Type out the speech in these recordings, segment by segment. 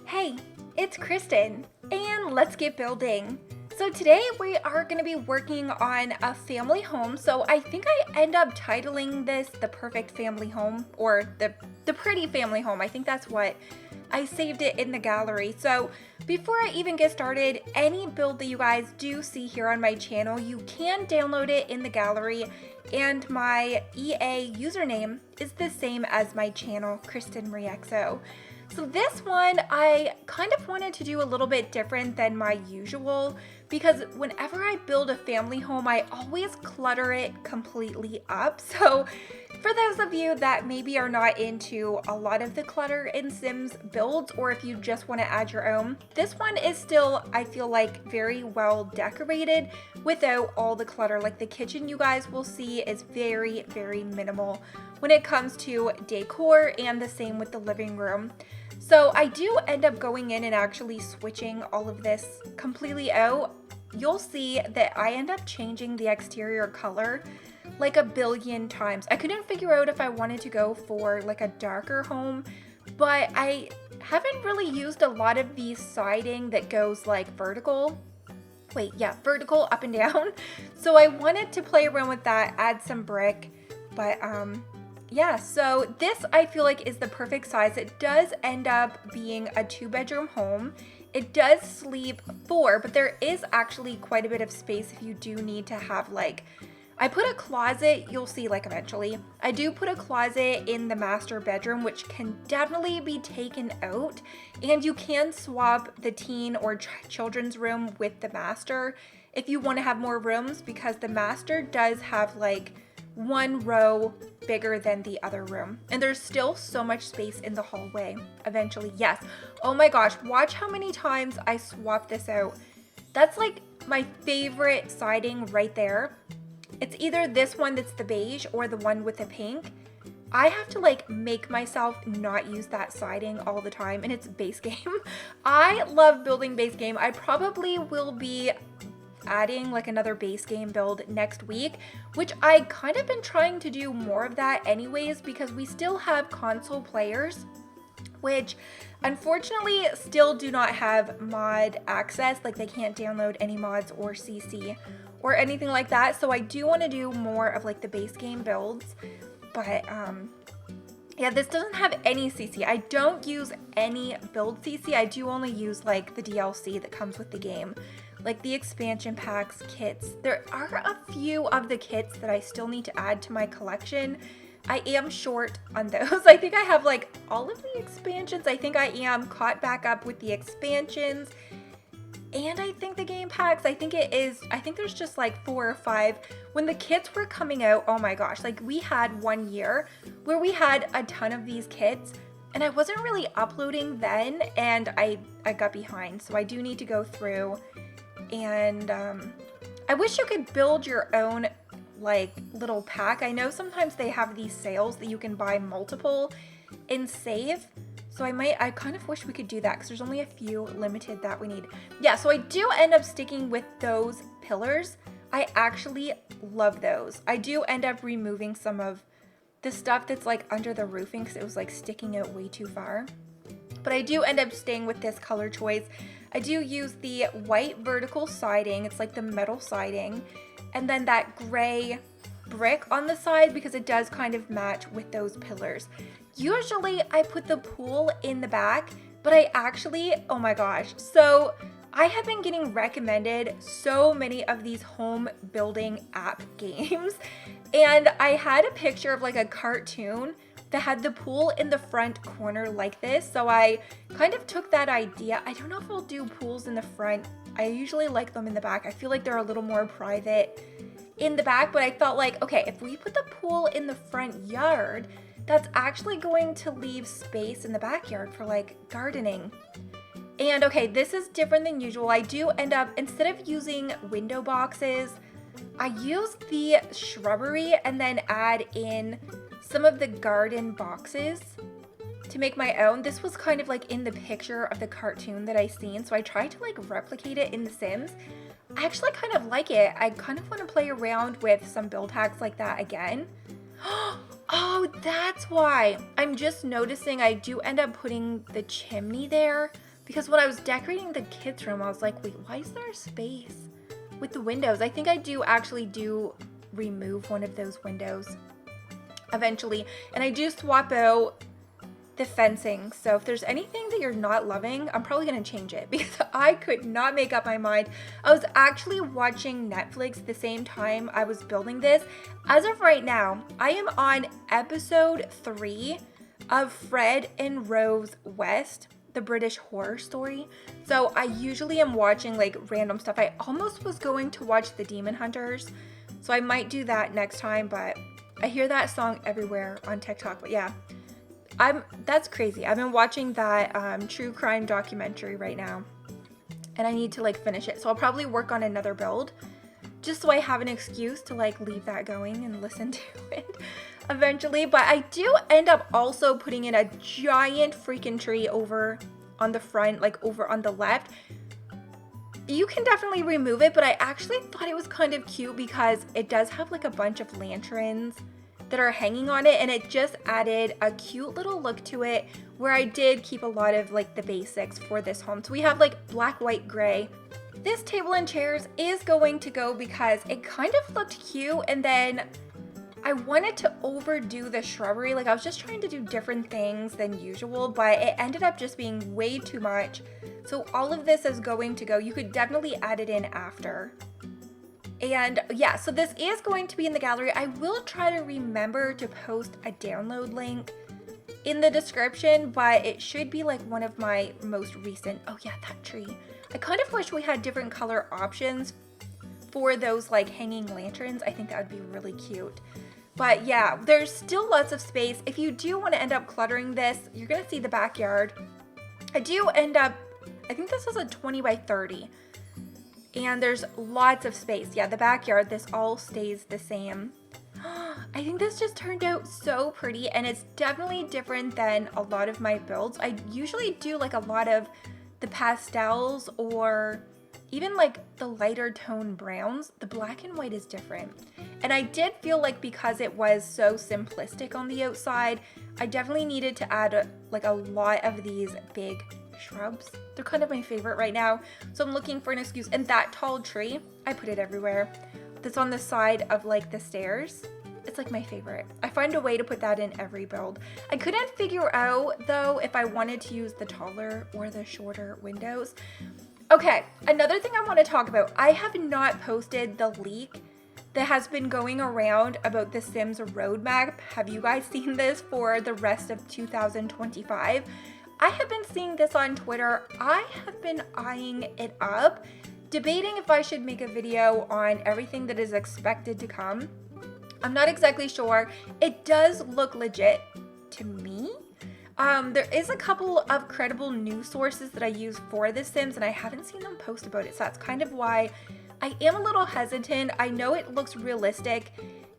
Hey, it's Kristen, and let's get building. So today we are going to be working on a family home. So I think I end up titling this the perfect family home or the pretty family home. I think that's what I saved it in the gallery. So before I even get started, any build that you guys do see here on my channel, you can download it in the gallery, and my EA username is the same as my channel, KrystinMyrieXo. So this one, I kind of wanted to do a little bit different than my usual because whenever I build a family home, I always clutter it completely up. So for those of you that maybe are not into a lot of the clutter in Sims builds, or if you just want to add your own, this one is still, I feel like, very well decorated without all the clutter. Like the kitchen, you guys will see, is very, very minimal when it comes to decor, and the same with the living room. So I do end up going in and actually switching all of this completely out. You'll see that I end up changing the exterior color like a billion times. I couldn't figure out if I wanted to go for like a darker home, but I haven't really used a lot of the siding that goes like vertical. Vertical up and down. So I wanted to play around with that, add some brick, but yeah, so this I feel like is the perfect size. It does end up being a 2-bedroom home. It does sleep 4, but there is actually quite a bit of space if you do need to have, like, I put a closet, you'll see like eventually. I do put a closet in the master bedroom, which can definitely be taken out, and you can swap the teen or children's room with the master if you want to have more rooms, because the master does have like one row bigger than the other room, and there's still so much space in the hallway eventually. Yes, oh my gosh, watch how many times I swap this out. That's like my favorite siding right there. It's either this one that's the beige or the one with the pink. I have to like make myself not use that siding all the time, and it's base game. I love building base game. I probably will be adding like another base game build next week, which I kind of been trying to do more of that anyways, because we still have console players which unfortunately still do not have mod access. Like they can't download any mods or CC or anything like that. So I do want to do more of like the base game builds, but yeah, this doesn't have any CC. I don't use any build CC. I do only use like the DLC that comes with the game, like the expansion packs, kits. There are a few of the kits that I still need to add to my collection. I am short on those. I think I have like all of the expansions. I think I am caught back up with the expansions, and I think the game packs, I think there's just like 4 or 5. When the kits were coming out, oh my gosh, like we had one year where we had a ton of these kits, and I wasn't really uploading then, and I got behind. So I do need to go through, and I wish you could build your own like little pack. I know sometimes they have these sales that you can buy multiple and save. So I kind of wish we could do that, because there's only a few limited that we need. Yeah, so I do end up sticking with those pillars. I actually love those. I do end up removing some of the stuff that's like under the roofing because it was like sticking out way too far. But I do end up staying with this color choice. I do use the white vertical siding. It's like the metal siding. And then that gray brick on the side, because it does kind of match with those pillars. Usually I put the pool in the back, but I actually, oh my gosh. So I have been getting recommended so many of these home building app games, and I had a picture of like a cartoon that had the pool in the front corner like this. So I kind of took that idea. I don't know if I'll do pools in the front. I usually like them in the back. I feel like they're a little more private in the back, but I felt like, okay, if we put the pool in the front yard, that's actually going to leave space in the backyard for like gardening. And okay, this is different than usual. I do end up, instead of using window boxes, I use the shrubbery and then add in some of the garden boxes to make my own. This was kind of like in the picture of the cartoon that I seen, so I tried to like replicate it in The Sims. I actually kind of like it. I kind of want to play around with some build hacks like that again. Oh, that's why. I'm just noticing I do end up putting the chimney there, because when I was decorating the kids' room, I was like, wait, why is there a space with the windows? I think I actually remove one of those windows eventually, and I do swap out the fencing. So if there's anything that you're not loving, I'm probably gonna change it because I could not make up my mind. I was actually watching Netflix the same time I was building this. As of right now, I am on episode 3 of Fred and Rose West, the British horror story. So I usually am watching like random stuff. I almost was going to watch The Demon Hunters, so I might do that next time, but I hear that song everywhere on TikTok. But yeah, that's crazy. I've been watching that true crime documentary right now, and I need to like finish it. So I'll probably work on another build just so I have an excuse to like leave that going and listen to it eventually. But I do end up also putting in a giant freaking tree over on the front, like over on the left. You can definitely remove it, but I actually thought it was kind of cute because it does have like a bunch of lanterns that are hanging on it, and it just added a cute little look to it where I did keep a lot of like the basics for this home. So we have like black, white, gray. This table and chairs is going to go because it kind of looked cute, and then I wanted to overdo the shrubbery. Like I was just trying to do different things than usual, but it ended up just being way too much. So all of this is going to go. You could definitely add it in after. And yeah, so this is going to be in the gallery. I will try to remember to post a download link in the description, but it should be like one of my most recent. Oh yeah, that tree. I kind of wish we had different color options for those like hanging lanterns. I think that would be really cute. But yeah, there's still lots of space. If you do want to end up cluttering this, you're going to see the backyard. I think this is a 20 by 30. And there's lots of space. Yeah, the backyard, this all stays the same. I think this just turned out so pretty, and it's definitely different than a lot of my builds. I usually do like a lot of the pastels or even like the lighter tone browns. The black and white is different. And I did feel like because it was so simplistic on the outside, I definitely needed to add a lot of these big shrubs. They're kind of my favorite right now, so I'm looking for an excuse. And that tall tree, I put it everywhere. That's on the side of like the stairs. It's like my favorite. I find a way to put that in every build. I couldn't figure out though if I wanted to use the taller or the shorter windows. Okay, another thing I want to talk about. I have not posted the leak that has been going around about the Sims roadmap. Have you guys seen this for the rest of 2025? I have been seeing this on Twitter. I have been eyeing it up, debating if I should make a video on everything that is expected to come. I'm not exactly sure. It does look legit to me. There is a couple of credible news sources that I use for The Sims, and I haven't seen them post about it, so that's kind of why I am a little hesitant. I know it looks realistic,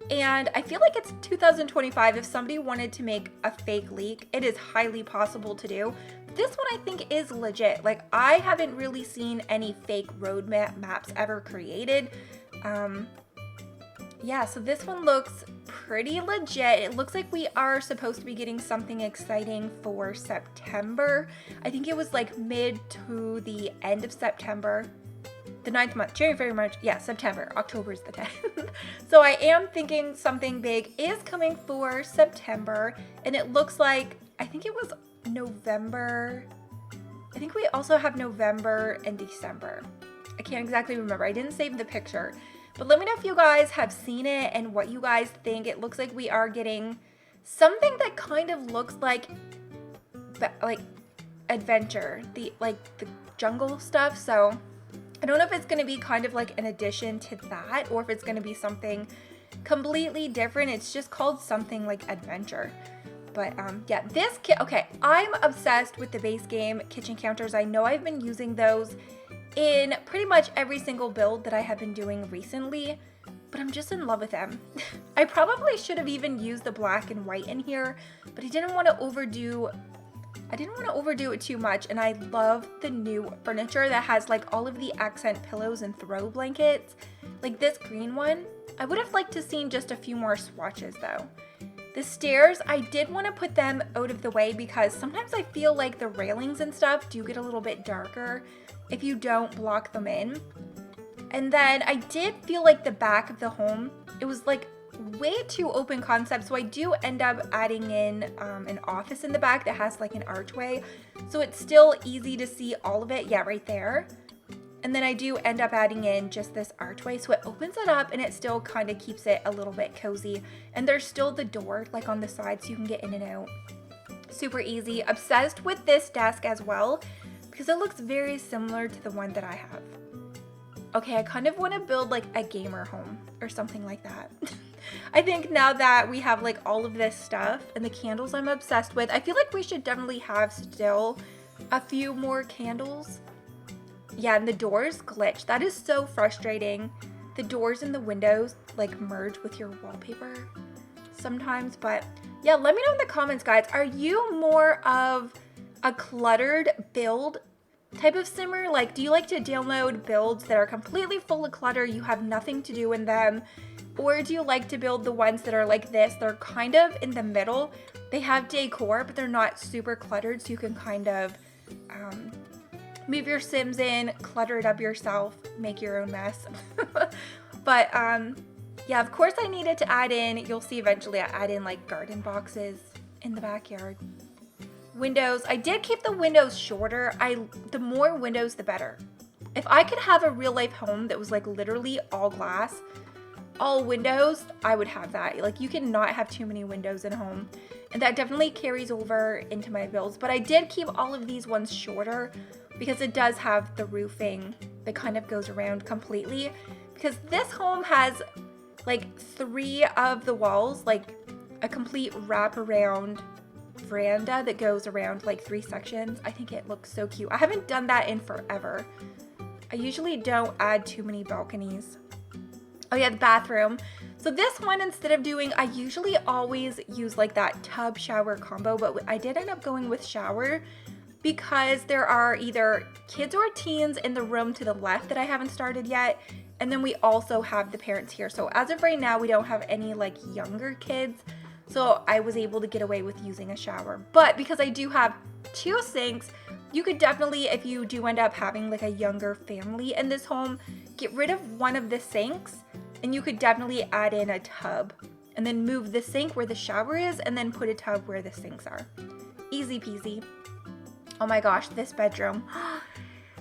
and I feel like it's 2025. If somebody wanted to make a fake leak, it is highly possible to do. This one I think is legit. Like, I haven't really seen any fake roadmap maps ever created. Yeah, so this one looks pretty legit. It looks like we are supposed to be getting something exciting for September. I think it was like mid to the end of September. The 9th month, January, February, March, yeah, September. October is the 10th. So I am thinking something big is coming for September, and it looks like, I think it was November. I think we also have November and December. I can't exactly remember. I didn't save the picture. But let me know if you guys have seen it and what you guys think. It looks like we are getting something that kind of looks like adventure, the jungle stuff. So I don't know if it's going to be kind of like an addition to that, or if it's going to be something completely different. It's just called something like adventure. But yeah, this kit, okay, I'm obsessed with the base game kitchen counters. I know I've been using those in pretty much every single build that I have been doing recently, but I'm just in love with them. I probably should have even used the black and white in here, but I didn't want to overdo it too much. And I love the new furniture that has like all of the accent pillows and throw blankets. Like this green one, I would have liked to seen just a few more swatches though. The stairs, I did want to put them out of the way because sometimes I feel like the railings and stuff do get a little bit darker if you don't block them in. And then I did feel like the back of the home, it was like way too open concept, so I do end up adding in an office in the back that has like an archway, so it's still easy to see all of it. Yeah, right there. And then I do end up adding in just this archway, so it opens it up and it still kind of keeps it a little bit cozy. And there's still the door like on the side so you can get in and out. Super easy. Obsessed with this desk as well because it looks very similar to the one that I have. Okay, I kind of want to build like a gamer home or something like that. I think now that we have like all of this stuff and the candles I'm obsessed with, I feel like we should definitely have still a few more candles. Yeah, and the doors glitch. That is so frustrating. The doors and the windows like merge with your wallpaper sometimes. But yeah, let me know in the comments, guys. Are you more of a cluttered build type of simmer? Like, do you like to download builds that are completely full of clutter, you have nothing to do in them? Or do you like to build the ones that are like this? They're kind of in the middle. They have decor, but they're not super cluttered, so you can kind of move your Sims in, clutter it up yourself, make your own mess. But yeah, of course I needed to add in, you'll see eventually I add in like garden boxes in the backyard. Windows, I did keep the windows shorter. The more windows, the better. If I could have a real life home that was like literally all glass, all windows, I would have that. Like, you cannot have too many windows in a home. And that definitely carries over into my builds. But I did keep all of these ones shorter because it does have the roofing that kind of goes around completely. Because this home has like 3 of the walls, like a complete wraparound veranda that goes around like 3 sections. I think it looks so cute. I haven't done that in forever. I usually don't add too many balconies. Oh yeah, the bathroom. So this one, instead of doing, I usually always use like that tub shower combo, but I did end up going with shower because there are either kids or teens in the room to the left that I haven't started yet. And then we also have the parents here. So as of right now, we don't have any like younger kids. So I was able to get away with using a shower. But because I do have 2 sinks, you could definitely, if you do end up having like a younger family in this home, get rid of one of the sinks and you could definitely add in a tub and then move the sink where the shower is and then put a tub where the sinks are. Easy peasy. Oh my gosh, this bedroom.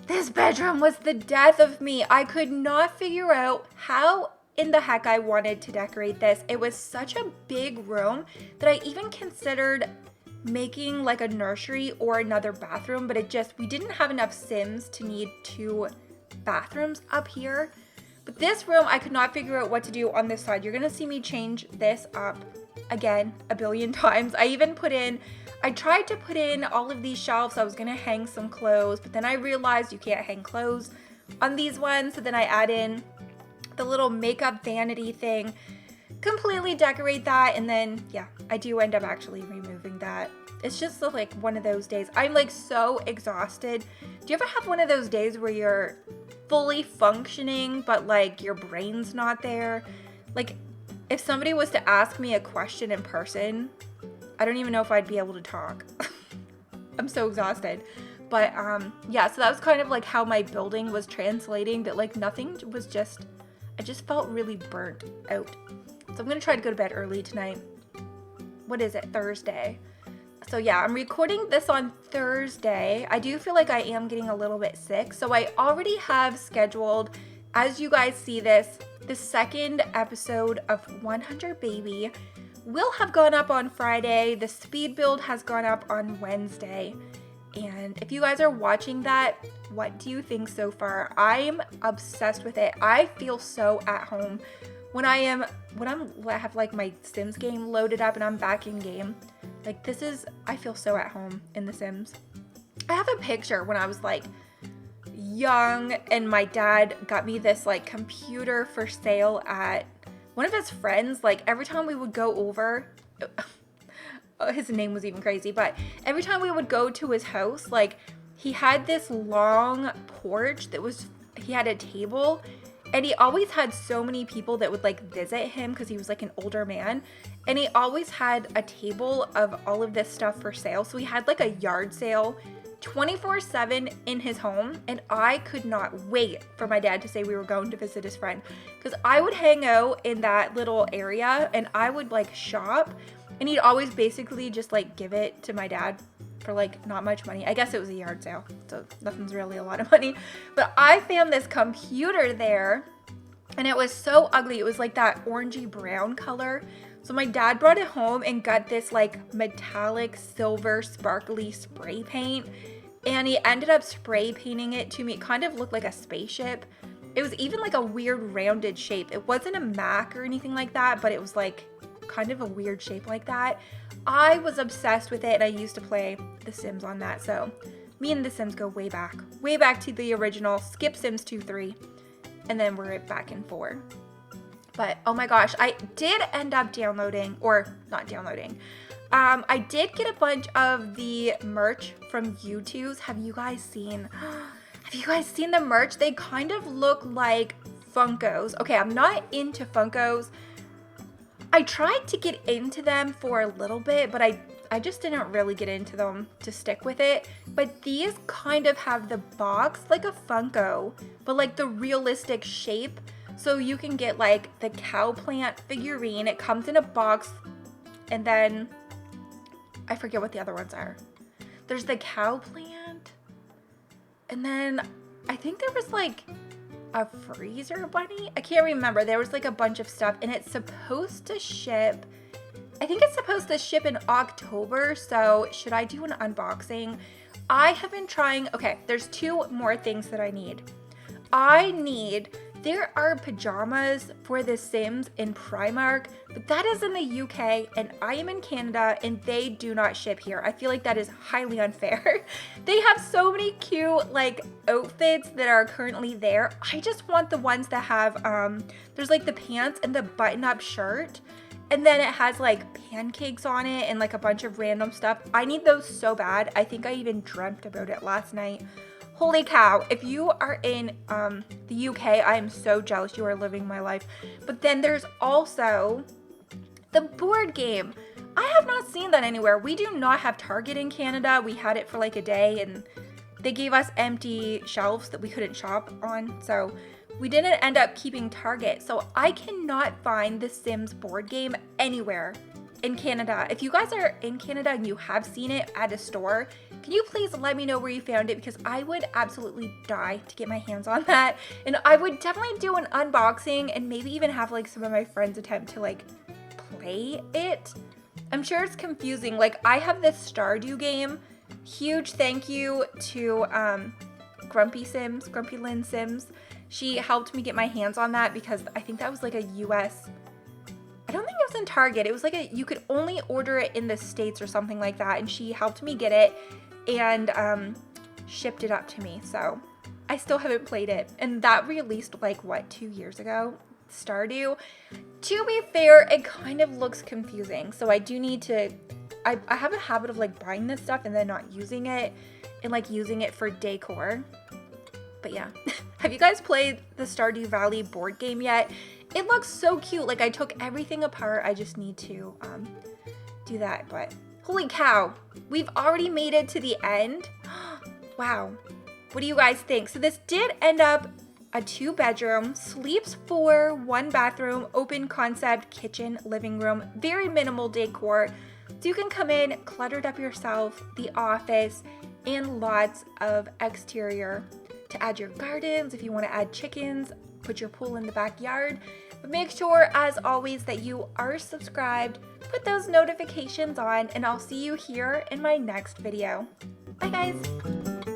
This bedroom was the death of me. I could not figure out how in the heck I wanted to decorate this. It was such a big room that I even considered making like a nursery or another bathroom, but we didn't have enough Sims to need 2 bathrooms up here. But this room, I could not figure out what to do on this side. You're gonna see me change this up again a billion times. I tried to put in all of these shelves. I was gonna hang some clothes, but then I realized you can't hang clothes on these ones. So then I add in the little makeup vanity thing, completely decorate that, and then yeah, I do end up actually removing that. It's just like one of those days. I'm like so exhausted. Do you ever have one of those days where you're fully functioning but like your brain's not there? Like, if somebody was to ask me a question in person, I don't even know if I'd be able to talk. I'm so exhausted. But yeah, so that was kind of like how my building was translating, that like nothing was just, I just felt really burnt out. So I'm gonna try to go to bed early tonight. What is it, Thursday? So yeah, I'm recording this on Thursday. I do feel like I am getting a little bit sick. So I already have scheduled, as you guys see this, the second episode of 100 Baby will have gone up on Friday. The speed build has gone up on Wednesday. And if you guys are watching that, what do you think so far? I'm obsessed with it. I feel so at home when I have like my Sims game loaded up and I'm back in game. Like, I feel so at home in The Sims. I have a picture when I was like young and my dad got me this like computer for sale at one of his friends. Like, every time we would go over, his name was even crazy, but every time we would go to his house, like, he had this long porch he had a table And he always had so many people that would like visit him because he was like an older man. And he always had a table of all of this stuff for sale. So he had like a yard sale 24/7 in his home. And I could not wait for my dad to say we were going to visit his friend, because I would hang out in that little area and I would like shop, and he'd always basically just like give it to my dad for like not much money. I guess it was a yard sale, so nothing's really a lot of money. But I found this computer there and it was so ugly. It was like that orangey brown color. So my dad brought it home and got this like metallic silver sparkly spray paint, and he ended up spray painting it to me. It kind of looked like a spaceship. It was even like a weird rounded shape. It wasn't a Mac or anything like that, but it was like kind of a weird shape like that. I was obsessed with it, and I used to play The Sims on that. So me and The Sims go way back to the original. Skip Sims 2, 3, and then we're back in 4. But oh my gosh, I did end up downloading, or not downloading. I did get a bunch of the merch from U2's. Have you guys seen the merch? They kind of look like Funkos. Okay, I'm not into Funkos. I tried to get into them for a little bit, but I just didn't really get into them to stick with it. But these kind of have the box like a Funko, but like the realistic shape. So you can get like the cow plant figurine. It comes in a box, and then I forget what the other ones are. There's the cow plant, and then I think there was like a freezer bunny. I can't remember. There was like a bunch of stuff, and it's supposed to ship. I think it's supposed to ship in October. So should I do an unboxing? I have been trying. Okay, there's 2 more things that I need. There are pajamas for The Sims in Primark, but that is in the UK, and I am in Canada, and they do not ship here. I feel like that is highly unfair. They have so many cute like outfits that are currently there. I just want the ones that have, there's like the pants and the button-up shirt, and then it has like pancakes on it and like a bunch of random stuff. I need those so bad. I think I even dreamt about it last night. Holy cow, if you are in the UK, I am so jealous. You are living my life. But then there's also the board game. I have not seen that anywhere. We do not have Target in Canada. We had it for like a day, and they gave us empty shelves that we couldn't shop on. So we didn't end up keeping Target. So I cannot find the Sims board game anywhere in Canada. If you guys are in Canada and you have seen it at a store, can you please let me know where you found it, because I would absolutely die to get my hands on that. And I would definitely do an unboxing and maybe even have like some of my friends attempt to like play it. I'm sure it's confusing. Like I have this Stardew game. Huge thank you to Grumpy Lynn Sims. She helped me get my hands on that because I think that was like a US, I don't think it was in Target. It was like you could only order it in the States or something like that. And she helped me get it and shipped it up to me. So I still haven't played it. And that released like, what, 2 years ago? Stardew. To be fair, it kind of looks confusing. So I do need to, I have a habit of like buying this stuff and then not using it and like using it for decor. But yeah. Have you guys played the Stardew Valley board game yet? It looks so cute. Like I took everything apart. I just need to do that. But holy cow, we've already made it to the end. Wow. What do you guys think? So this did end up a 2-bedroom, sleeps 4, 1 bathroom, open concept, kitchen, living room, very minimal decor. So you can come in, cluttered up yourself, the office, and lots of exterior to add your gardens. If you want to add chickens, put your pool in the backyard. But make sure, as always, that you are subscribed, put those notifications on, and I'll see you here in my next video. Bye guys!